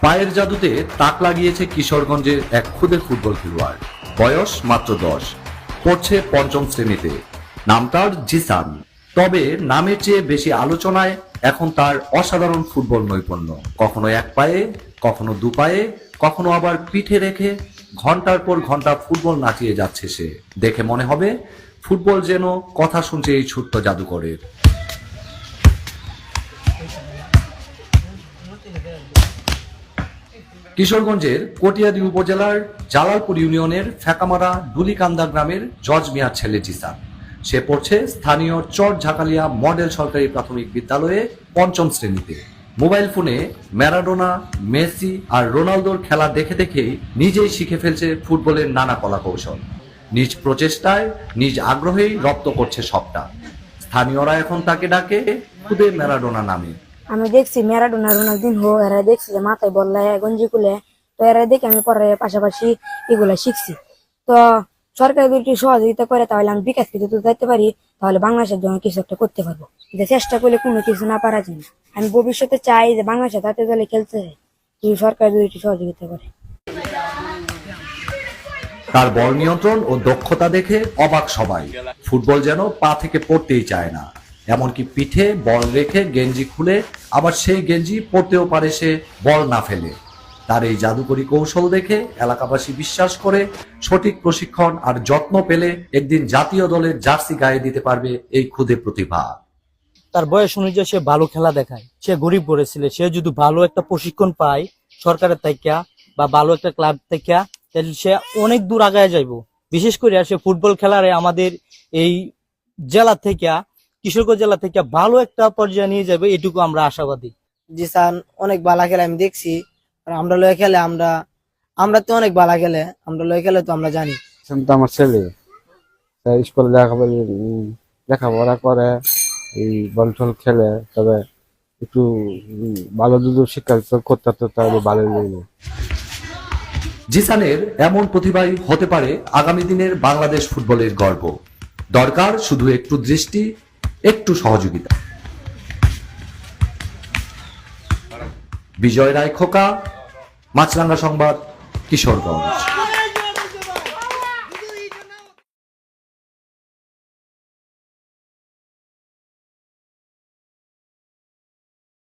পায়ের জাদুতে তাক লাগিয়েছে কিশোরগঞ্জের এক খুদে ফুটবল খেলোয়াড়। বয়স মাত্র 10, পড়ছে পঞ্চম শ্রেণীতে। নাম তার জিসান। তবে নামের চেয়ে বেশি আলোচনায় এখন তার অসাধারণ ফুটবল নৈপুণ্য। কখনো এক পায়ে, কখনো দু পায়ে, কখনো আবার পিঠে রেখে ঘন্টার পর ঘন্টা ফুটবল নাচিয়ে যাচ্ছে সে। দেখে মনে হবে ফুটবল যেন কথা শুনছে এই ছোট্ট জাদুকরের। কিশোরগঞ্জের কটিয়াদি উপজেলার জালালপুর ইউনিয়নের ফেকামারা ডুলিকান্দা গ্রামের জর্জ মিয়ার ছেলে জিসান। সে পড়ছে স্থানীয় চর ঝাকালিয়া মডেল সরকারি প্রাথমিক বিদ্যালয়ে পঞ্চম শ্রেণীতে। মোবাইল ফোনে ম্যারাডোনা, মেসি আর রোনালদোর খেলা দেখে দেখেই নিজেই শিখে ফেলছে ফুটবলের নানা কলাকৌশল। নিজ প্রচেষ্টায়, নিজ আগ্রহেই রপ্ত করছে সবটা। স্থানীয়রা এখন তাকে ডাকে খুদে ম্যারাডোনা নামে। আমি দেখছি ম্যারাডোনা, রোনালদিনহো এরা দেখছি যে মাথায় বললে গঞ্জি খুলে, তো এরা দেখে আমি পরে পাশাপাশি এগুলা শিখছি। তো সরকার যদি সহযোগিতা করে তাহলে আমি বিকাশ থেকে তো যাইতে পারি, তাহলে বাংলাদেশের জন্য কিছু একটা করতে পারবো। যে চেষ্টা করলে কোনো কিছু না পারা যায় না। আমি ভবিষ্যতে চাই যে বাংলাদেশে তাতে দলে খেলতে চাই, যদি সরকার যদি সহযোগিতা করে। তার বল নিয়ন্ত্রণ ও দক্ষতা দেখে অবাক সবাই। ফুটবল যেন পা থেকে পড়তেই চায় না। এমনকি পিঠে বল রেখে গেঞ্জি খুলে আবার সেই গেঞ্জি পড়তেও পারে সে, বল না ফেলে। তার এই জাদুকরী কৌশল দেখে এলাকাবাসী বিশ্বাস করে সঠিক প্রশিক্ষণ আর যত্ন পেলে একদিন জাতীয় দলের জার্সি গায়ে দিতে পারবে এই ক্ষুদে প্রতিভা। তার বয়স অনুযায়ী সে ভালো খেলা দেখায়। সে গরিব পড়েছিল, সে যদি ভালো একটা প্রশিক্ষণ পায় সরকারের থেকে বা ভালো একটা ক্লাব থেকে, তাহলে সে অনেক দূর আগায় যাইব। বিশেষ করে সে ফুটবল খেলারে আমাদের এই জেলা থেকে, কিশোরগঞ্জ জেলা থেকে ভালো একটা পর্যায়ে নিয়ে যাবে, এটুকু আমরা আশাবাদী। জিসান অনেক ভালো খেলে আমি দেখছি। আর আমরা লয়ে খেলে আমরা তো অনেক ভালো খেলে, আমরা লয়ে খেলে তো আমরা জানি। তো আমার ছেলে স্কুলে লেখাপড়া করে, এই বল টল খেলে, তবে একটু ভালো যদি শিক্ষা করতে হতো তাহলে ভালো লাগবে। জিসানের এমন প্রতিভাই হতে পারে আগামী দিনের বাংলাদেশ ফুটবলের গর্ব। দরকার শুধু একটু দৃষ্টি, একটু সহযোগিতা। বিজয় রায় খোকা, মাছরাঙ্গা সংবাদ, কিশোরগঞ্জ।